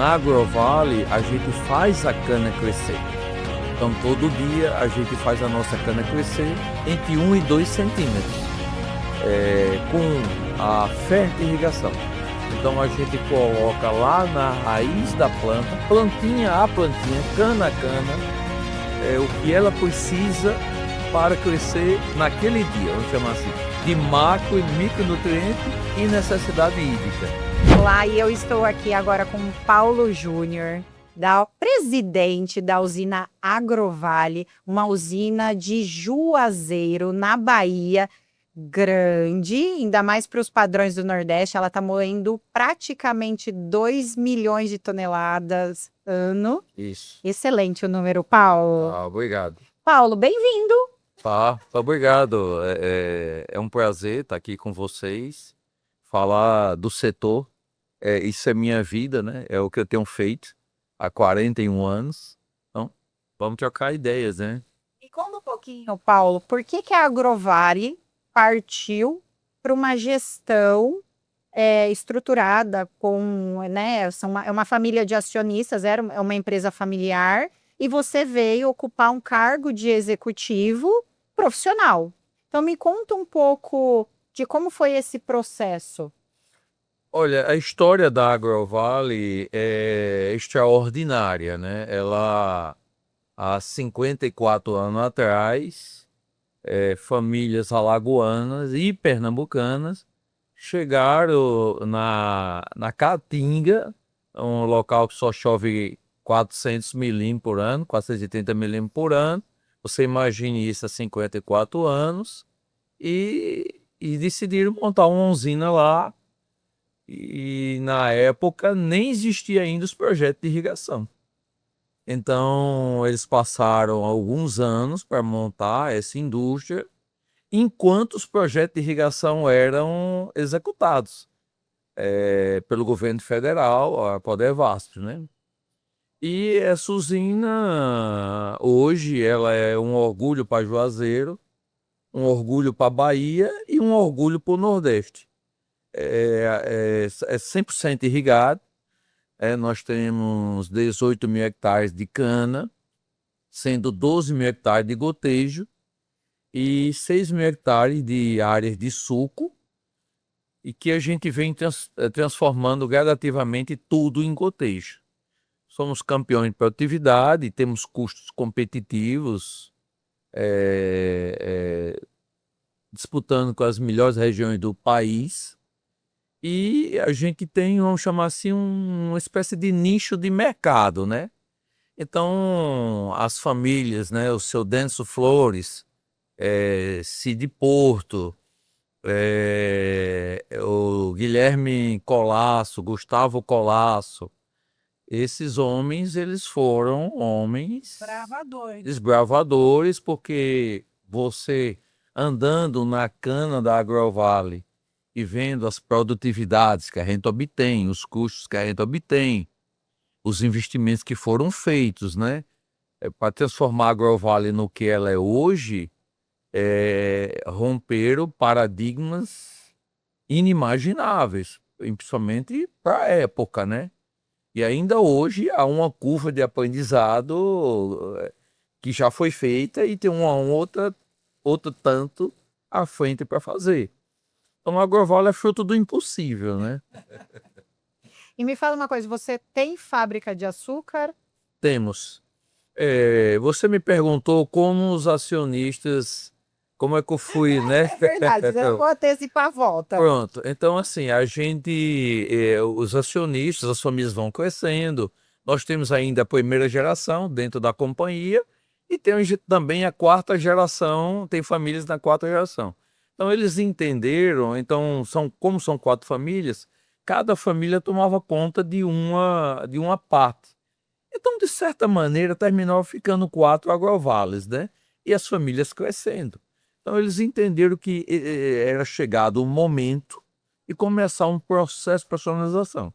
na Agrovale a gente faz a cana crescer. Então todo dia a gente faz a nossa cana crescer entre 1 e 2 centímetros, com a fertirrigação. Então a gente coloca lá na raiz da planta, plantinha a plantinha, cana a cana, o que ela precisa para crescer naquele dia, vamos chamar assim, de macro e micronutriente e necessidade hídrica. Olá, e eu estou aqui agora com o Paulo Júnior, presidente da usina Agrovale, uma usina de Juazeiro, na Bahia, grande, ainda mais para os padrões do Nordeste. Ela está moendo praticamente 2 milhões de toneladas ano. Isso. Excelente o número, Paulo. Obrigado. Paulo, bem-vindo. Obrigado. É um prazer estar aqui com vocês, falar do setor. Isso é minha vida, né? É o que eu tenho feito há 41 anos. Então, vamos trocar ideias, né? E conta um pouquinho, Paulo, por que a Agrovale partiu para uma gestão estruturada com, né, é uma família de acionistas, é uma empresa familiar, e você veio ocupar um cargo de executivo profissional. Então, me conta um pouco de como foi esse processo. Olha, a história da Agrovale é extraordinária, né? Ela, há 54 anos atrás, famílias alagoanas e pernambucanas chegaram na Caatinga, um local que só chove 400 milímetros por ano, 480 milímetros por ano. Você imagine isso há 54 anos, e decidiram montar uma usina lá, e na época nem existia ainda os projetos de irrigação. Então eles passaram alguns anos para montar essa indústria, enquanto os projetos de irrigação eram executados pelo governo federal, a Prodevasf, né? E essa usina, hoje, ela é um orgulho para Juazeiro, um orgulho para Bahia e um orgulho para o Nordeste. É 100% irrigado. Nós temos 18 mil hectares de cana, sendo 12 mil hectares de gotejo e 6 mil hectares de áreas de suco, e que a gente vem transformando gradativamente tudo em gotejo. Somos campeões de produtividade, temos custos competitivos, disputando com as melhores regiões do país, e a gente tem, vamos chamar assim, uma espécie de nicho de mercado, né? Então, as famílias, né, o seu Denso Flores, Cid Porto, o Guilherme Colasso, Gustavo Colasso, esses homens, eles foram homens desbravadores, porque você andando na cana da Agrovale e vendo as produtividades que a gente obtém, os custos que a gente obtém, os investimentos que foram feitos, né, para transformar a Agrovale no que ela é hoje, romperam paradigmas inimagináveis, principalmente para a época, né? E ainda hoje há uma curva de aprendizado que já foi feita e tem outro tanto à frente para fazer. Então, a Agrovale é fruto do impossível, né? E me fala uma coisa, você tem fábrica de açúcar? Temos. Você me perguntou como os acionistas, como é que eu fui, né? É verdade, eu vou antecipar a volta. Pronto. Então, assim, a gente, os acionistas, as famílias vão crescendo. Nós temos ainda a primeira geração dentro da companhia e temos também a quarta geração, tem famílias na quarta geração. Então, eles entenderam, então, como são 4 famílias, cada família tomava conta de uma parte. Então, de certa maneira, terminou ficando 4 agrovales, né? E as famílias crescendo. Então, eles entenderam que era chegado o momento de começar um processo de profissionalização.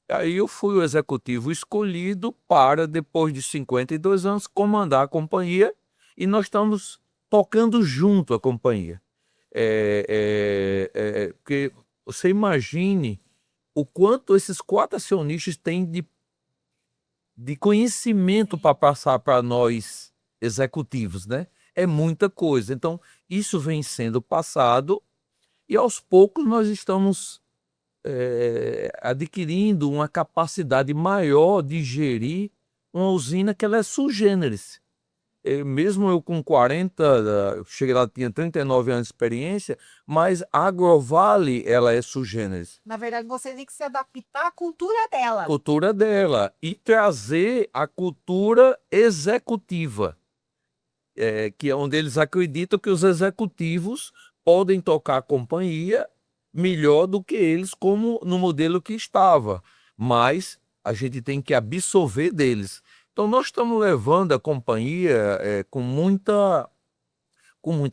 Aí eu fui o executivo escolhido para, depois de 52 anos, comandar a companhia, e nós estamos tocando junto a companhia. Porque você imagine o quanto esses 4 acionistas têm de conhecimento para passar para nós executivos, né? É muita coisa. Então, isso vem sendo passado e aos poucos nós estamos adquirindo uma capacidade maior de gerir uma usina que ela é sui generis. Mesmo eu com 40, eu cheguei lá, tinha 39 anos de experiência, mas a Agrovale, ela é sui generis. Na verdade, você tem que se adaptar à cultura dela. Cultura dela e trazer a cultura executiva, que é onde eles acreditam que os executivos podem tocar a companhia melhor do que eles, como no modelo que estava, mas a gente tem que absorver deles. Então nós estamos levando a companhia com muita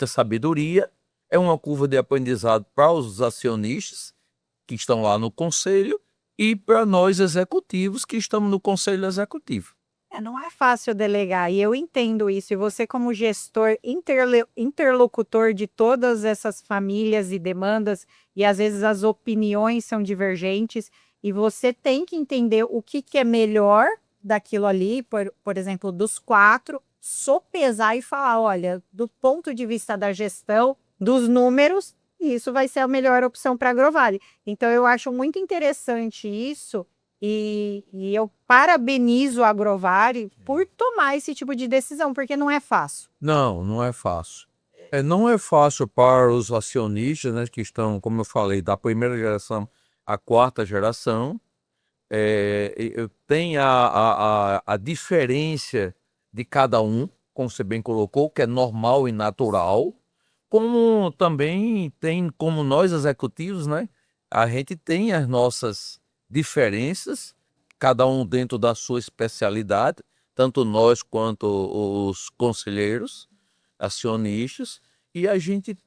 sabedoria. É uma curva de aprendizado para os acionistas que estão lá no conselho e para nós executivos que estamos no conselho executivo. Não é fácil delegar, e eu entendo isso. E você, como gestor, interlocutor de todas essas famílias e demandas, e às vezes as opiniões são divergentes, e você tem que entender o que é melhor daquilo ali, por exemplo, dos 4, sopesar e falar: olha, do ponto de vista da gestão, dos números, isso vai ser a melhor opção para a Agrovale. Então, eu acho muito interessante isso. E eu parabenizo a Agrovale por tomar esse tipo de decisão, porque não é fácil. Não, não é fácil. Não é fácil para os acionistas, né, que estão, como eu falei, da primeira geração à 4ª geração. Tem a diferença de cada um, como você bem colocou, que é normal e natural, como também tem, como nós executivos, né, a gente tem as nossas diferenças, cada um dentro da sua especialidade, tanto nós quanto os conselheiros, acionistas, e a gente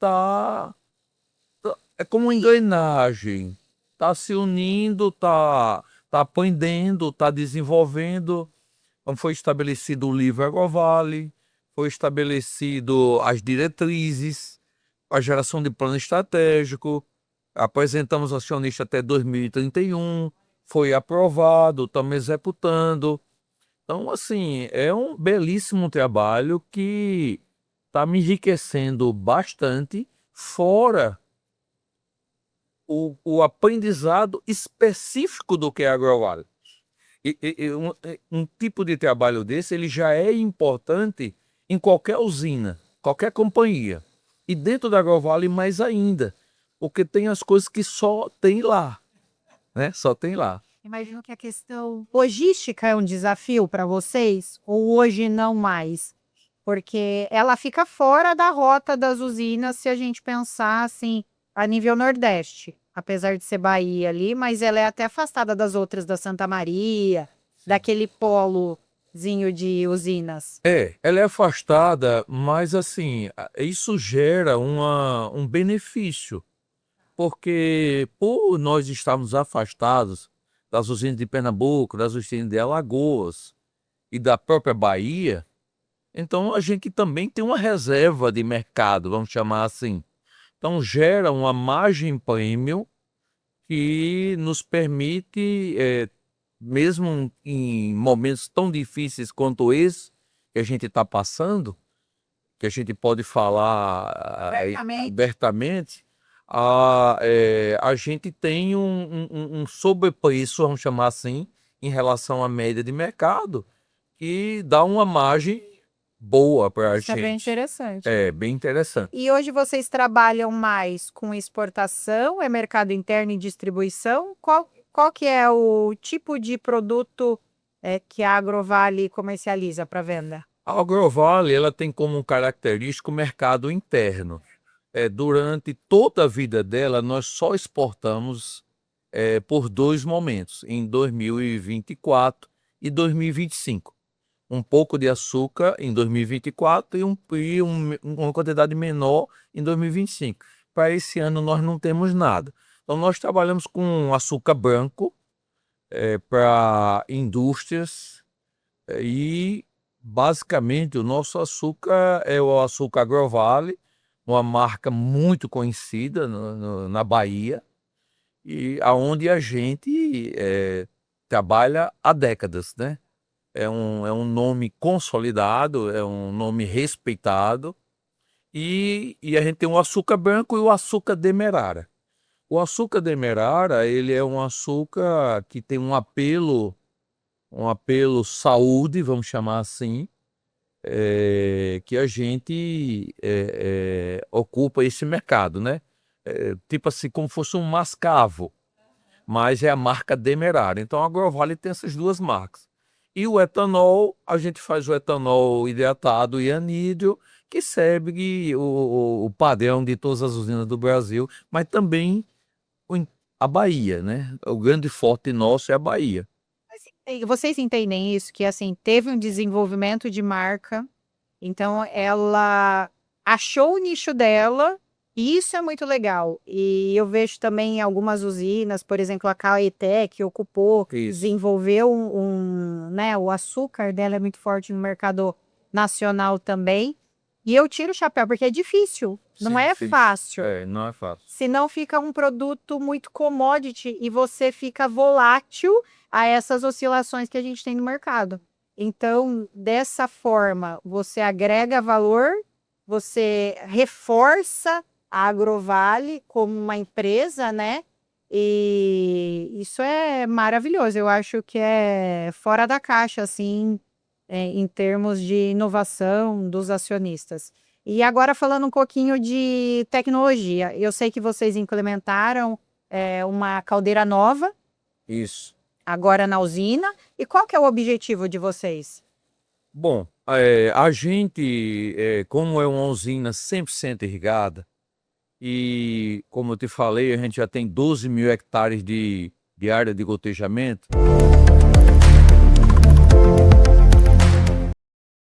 é como uma engrenagem, está se unindo, está aprendendo, está desenvolvendo. Como foi estabelecido o livro Agrovale, foi estabelecido as diretrizes, a geração de plano estratégico, apresentamos ao acionista até 2031, foi aprovado, estamos executando. Então, assim, é um belíssimo trabalho que está me enriquecendo bastante, fora o aprendizado específico do que é Agrovale. Um tipo de trabalho desse, ele já é importante em qualquer usina, qualquer companhia. E dentro da Agrovale mais ainda, porque tem as coisas que só tem lá, né? Só tem lá. Imagino que a questão logística é um desafio para vocês, ou hoje não mais? Porque ela fica fora da rota das usinas, se a gente pensar assim, a nível Nordeste, apesar de ser Bahia ali, mas ela é até afastada das outras, da Santa Maria, daquele polozinho de usinas. Ela é afastada, mas assim, isso gera um benefício, porque por nós estarmos afastados das usinas de Pernambuco, das usinas de Alagoas e da própria Bahia, então a gente também tem uma reserva de mercado, vamos chamar assim. Então gera uma margem premium que nos permite, mesmo em momentos tão difíceis quanto esse que a gente está passando, que a gente pode falar abertamente, a gente tem um sobrepreço, vamos chamar assim, em relação à média de mercado, que dá uma margem boa para a Isso é bem gente. interessante. É bem interessante. E hoje vocês trabalham mais com exportação, é mercado interno e distribuição? Qual que é o tipo de produto que a Agrovale comercializa para venda? A Agrovale, ela tem como característica o mercado interno. Durante toda a vida dela, nós só exportamos por 2 momentos, em 2024 e 2025. Um pouco de açúcar em 2024 e uma quantidade menor em 2025. Para esse ano nós não temos nada. Então nós trabalhamos com açúcar branco para indústrias e basicamente o nosso açúcar é o açúcar Agrovale, uma marca muito conhecida na Bahia. e aonde a gente trabalha há décadas, né? É um nome consolidado, é um nome respeitado, e a gente tem o açúcar branco e o açúcar demerara. O açúcar demerara, ele é um açúcar que tem um apelo saúde, vamos chamar assim, que a gente ocupa esse mercado, né? Tipo assim, como fosse um mascavo, mas é a marca Demerara. Então a Agrovale tem essas duas marcas. E o etanol, a gente faz o etanol hidratado e anídrio, que segue o padrão de todas as usinas do Brasil, mas também a Bahia, né? O grande forte nosso é a Bahia. E vocês entendem isso, que assim, teve um desenvolvimento de marca, então ela achou o nicho dela, e isso é muito legal. E eu vejo também algumas usinas, por exemplo, a Caeté, que ocupou, Isso. desenvolveu né, o açúcar dela é muito forte no mercado nacional também. E eu tiro o chapéu, porque é difícil, não Sim, é sim. fácil. Não é fácil. Senão fica um produto muito commodity e você fica volátil a essas oscilações que a gente tem no mercado. Então, dessa forma, você agrega valor, você reforça a Agrovale como uma empresa, né? E isso é maravilhoso. Eu acho que é fora da caixa, assim, em termos de inovação dos acionistas. E agora falando um pouquinho de tecnologia, eu sei que vocês implementaram uma caldeira nova Isso. agora na usina. E qual que é o objetivo de vocês? Bom, a gente, como é uma usina 100% irrigada, e como eu te falei, a gente já tem 12 mil hectares de área de gotejamento.